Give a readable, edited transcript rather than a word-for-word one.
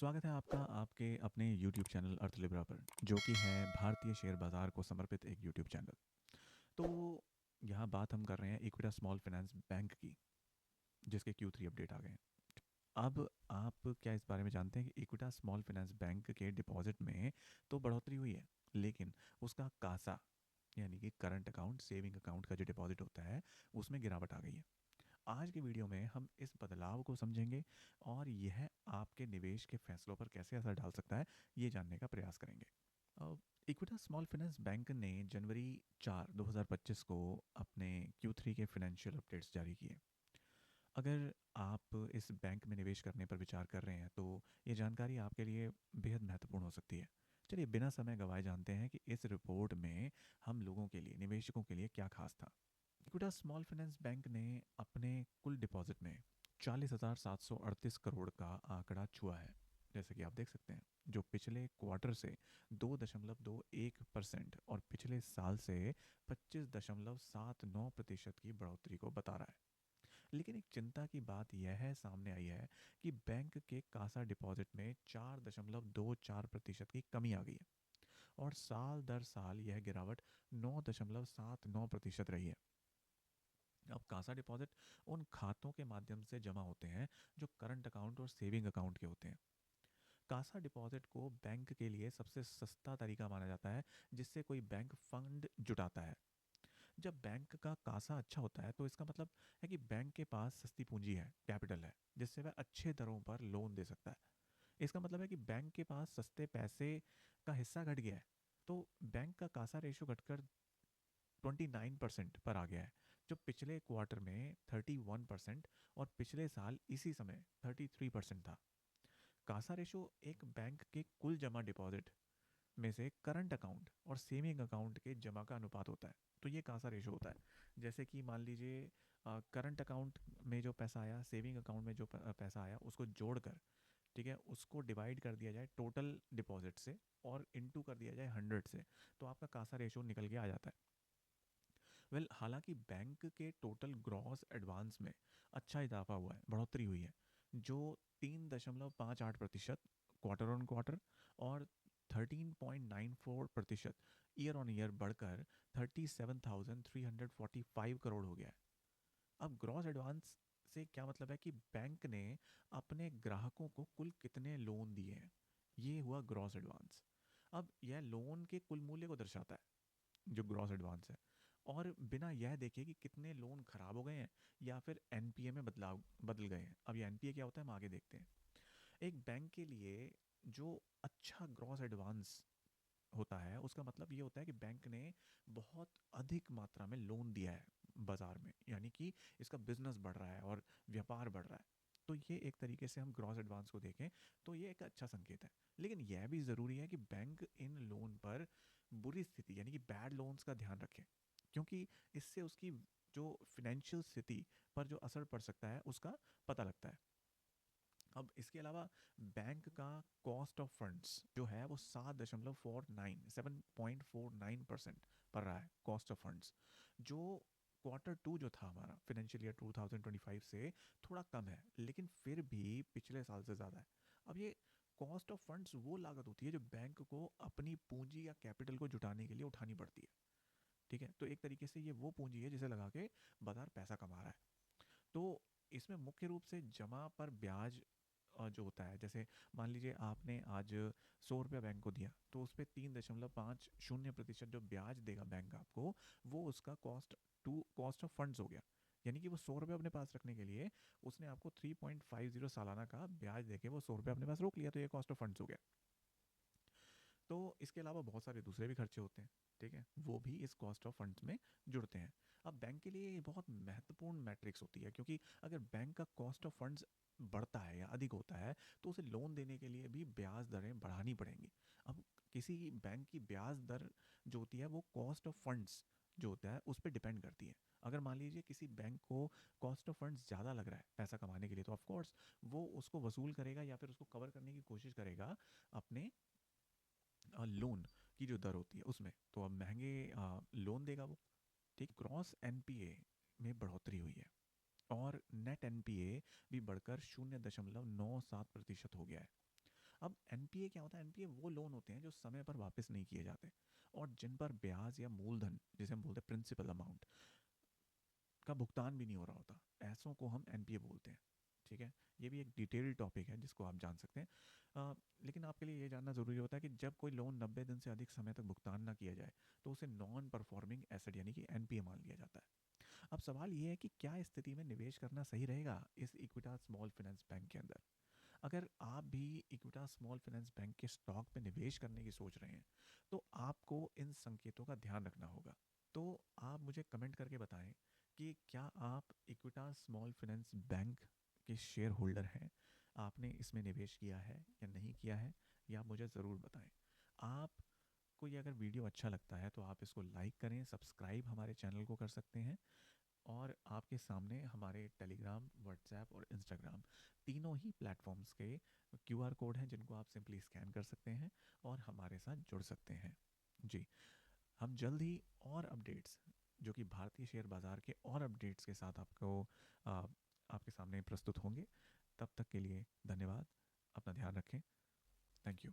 स्वागत है आपका आपके अपने YouTube चैनल अर्थलिब्रा पर, जो कि है भारतीय शेयर बाजार को समर्पित एक YouTube चैनल। तो यहाँ बात हम कर रहे हैं इक्विटा स्मॉल फाइनेंस बैंक की, जिसके Q3 अपडेट आ गए हैं। अब आप क्या इस बारे में जानते हैं कि इक्विटा स्मॉल फाइनेंस बैंक के डिपॉजिट में तो बढ़ोतरी हुई है, लेकिन उसका कासा यानी कि करंट अकाउंट सेविंग अकाउंट का जो डिपॉजिट होता है उसमें गिरावट आ गई है। आज की वीडियो में हम इस बदलाव को समझेंगे और यह आपके निवेश के फैसलों पर कैसे असर डाल सकता है, ये जानने का प्रयास करेंगे। इक्विटा स्मॉल फाइनेंस बैंक ने जनवरी 4 2025 को अपने Q3 के फाइनेंशियल अपडेट्स जारी किए। अगर आप इस बैंक में निवेश करने पर विचार कर रहे हैं तो ये जानकारी आपके लिए बेहद महत्वपूर्ण हो सकती है। चलिए बिना समय गंवाए जानते हैं कि इस रिपोर्ट में हम लोगों के लिए, निवेशकों के लिए क्या खास था। इक्विटा स्मॉल फाइनेंस बैंक ने अपने कुल डिपॉजिट में 40,738 करोड़ का आंकड़ा छुआ है, जैसे कि आप देख सकते हैं, जो पिछले क्वार्टर से 2.21% और पिछले साल से 25.79% की बढ़ोतरी को बता रहा है। लेकिन एक चिंता की बात यह है सामने आई है कि बैंक के कासा डिपॉजिट में 4.24% की कमी आ गई है और साल दर साल यह गिरावट 9.79% रही है। अब कासा डिपॉजिट उन खातों के माध्यम से जमा होते हैं जो करंट अकाउंट और सेविंग अकाउंट के होते हैं। कासा डिपॉजिट को बैंक के लिए सबसे सस्ता तरीका माना जाता है जिससे कोई बैंक फंड जुटाता है। जब बैंक का कासा अच्छा होता है तो इसका मतलब है कि बैंक के पास सस्ती पूंजी है, कैपिटल है, जिससे वह अच्छे दरों पर लोन दे सकता है। इसका मतलब है कि बैंक के पास सस्ते पैसे का हिस्सा घट गया है, तो बैंक का कासा रेशो घटकर 29% पर आ गया है, जो पिछले क्वार्टर में 31% और पिछले साल इसी समय 33% था। कासा रेशो एक बैंक के कुल जमा डिपॉजिट में से करंट अकाउंट और सेविंग अकाउंट के जमा का अनुपात होता है। तो ये कासा रेशो होता है। जैसे कि मान लीजिए करंट अकाउंट में जो पैसा आया, सेविंग अकाउंट में जो पैसा आया, उसको जोड़कर, ठीक है, उसको डिवाइड कर दिया जाए टोटल डिपॉजिट से और इनटू कर दिया जाए 100 से, तो आपका कासा रेशो निकल के आ जाता है। हालांकि बैंक के टोटल ग्रॉस एडवांस में अच्छा इजाफा हुआ है, बढ़ोतरी हुई है, जो 3.58% क्वार्टर ऑन क्वार्टर और 13.94% ईयर ऑन ईयर बढ़कर 37,345 करोड़ हो गया है। अब ग्रॉस एडवांस से क्या मतलब है कि बैंक ने अपने ग्राहकों को कुल कितने लोन दिए हैं, ये हुआ ग्रॉस एडवांस। अब यह लोन के कुल मूल्य को दर्शाता है, जो ग्रॉस एडवांस है, और बिना यह देखे कि कितने लोन खराब हो गए हैं या फिर एनपीए में बदल गए हैं। अब ये एनपीए क्या होता है हम आगे देखते हैं। एक बैंक के लिए जो अच्छा ग्रॉस एडवांस होता है उसका मतलब ये होता है कि बैंक ने बहुत अधिक मात्रा में लोन दिया है बाजार में, यानी कि इसका बिजनेस बढ़ रहा है और व्यापार बढ़ रहा है। तो ये एक तरीके से हम ग्रॉस एडवांस को देखें तो ये एक अच्छा संकेत है। लेकिन यह भी ज़रूरी है कि बैंक इन लोन पर बुरी स्थिति यानी कि बैड लोन्स का ध्यान रखे, क्योंकि इससे उसकी जो फाइनेंशियल स्थिति पर जो असर पड़ सकता है उसका पता लगता है। अब इसके अलावा बैंक का कॉस्ट ऑफ फंड्स जो है वो 7.49% पर रहा है, कॉस्ट ऑफ फंड्स, जो Q2 जो था हमारा फाइनेंशियल ईयर 2025 से थोड़ा कम है, लेकिन फिर भी पिछले साल से ज़्यादा है। अब ये कॉस्ट ऑफ फंड्स वो लागत होती है जो बैंक को अपनी पूंजी या कैपिटल को जुटाने के लिए उठानी पड़ती है। ठीक है, तो एक तरीके से ये वो पूंजी है जिसे लगा के बाजार पैसा कमा रहा है। तो इसमें मुख्य रूप से जमा पर ब्याज जो होता है, जैसे मान लीजिए आपने आज 100 रुपया बैंक को दिया तो उस पर 3.50% जो ब्याज देगा बैंक आपको, वो उसका कॉस्ट ऑफ फंड्स हो गया। यानी कि वो 100 रुपये अपने पास रखने के लिए उसने आपको 3.50 सालाना का ब्याज देके वो 100 रुपये अपने पास रोक लिया, तो ये कॉस्ट ऑफ फंड्स हो गया। तो इसके अलावा बहुत सारे दूसरे भी खर्चे होते हैं, ठीक है, वो भी इस कॉस्ट ऑफ फंड्स में जुड़ते हैं। अब बैंक के लिए ये बहुत महत्वपूर्ण मैट्रिक्स होती है, क्योंकि अगर बैंक का कॉस्ट ऑफ फंड्स बढ़ता है या अधिक होता है तो उसे लोन देने के लिए भी ब्याज दरें बढ़ानी पड़ेंगी। अब किसी बैंक की ब्याज दर जो होती है वो कॉस्ट ऑफ फंड्स जो होता है उस पर डिपेंड करती है। अगर मान लीजिए किसी बैंक को कॉस्ट ऑफ फंड्स ज़्यादा लग रहा है पैसा कमाने के लिए, तो ऑफकोर्स वो उसको वसूल करेगा या फिर उसको कवर करने की कोशिश करेगा अपने लोन की जो दर होती है उसमें, तो अब महंगे लोन देगा वो। ठीक, क्रॉस एनपीए में बढ़ोतरी हुई है और नेट एनपीए भी बढ़कर 0.97% हो गया है। एनपीए क्या होता है? एनपीए वो लोन होते हैं जो समय पर वापस नहीं किए जाते और जिन पर ब्याज या मूलधन, जिसे हम बोलते हैं प्रिंसिपल अमाउंट, का भुगतान भी नहीं हो रहा होता, ऐसों को हम एनपीए बोलते हैं। ठीक है, ये भी एक डिटेल्ड टॉपिक है जिसको आप जान सकते हैं। लेकिन आपके लिए ये जानना ज़रूरी होता है कि जब कोई लोन 90 दिन से अधिक समय तक भुगतान ना किया जाए तो उसे नॉन परफॉर्मिंग एसेट यानी कि एनपीए मान लिया जाता है। अब सवाल ये है कि क्या इस स्थिति में निवेश करना सही रहेगा इस इक्विटा स्मॉल फाइनेंस बैंक के अंदर? अगर आप भी इक्विटा स्मॉल फाइनेंस बैंक के स्टॉक पे निवेश करने की सोच रहे हैं तो आपको इन संकेतों का ध्यान रखना होगा। तो आप मुझे कमेंट करके बताएं कि क्या आप इक्विटा स्मॉल फाइनेंस बैंक के शेयर होल्डर हैं, आपने इसमें निवेश किया है या नहीं किया है, या आप मुझे ज़रूर बताएं। आपको ये अगर वीडियो अच्छा लगता है तो आप इसको लाइक करें, सब्सक्राइब हमारे चैनल को कर सकते हैं, और आपके सामने हमारे टेलीग्राम, व्हाट्सएप और इंस्टाग्राम तीनों ही प्लेटफॉर्म्स के क्यूआर कोड हैं जिनको आप सिंपली स्कैन कर सकते हैं और हमारे साथ जुड़ सकते हैं। जी, हम जल्द ही और अपडेट्स, जो कि भारतीय शेयर बाज़ार के और अपडेट्स के साथ आ, आपके सामने प्रस्तुत होंगे। तब तक के लिए धन्यवाद, अपना ध्यान रखें। Thank you.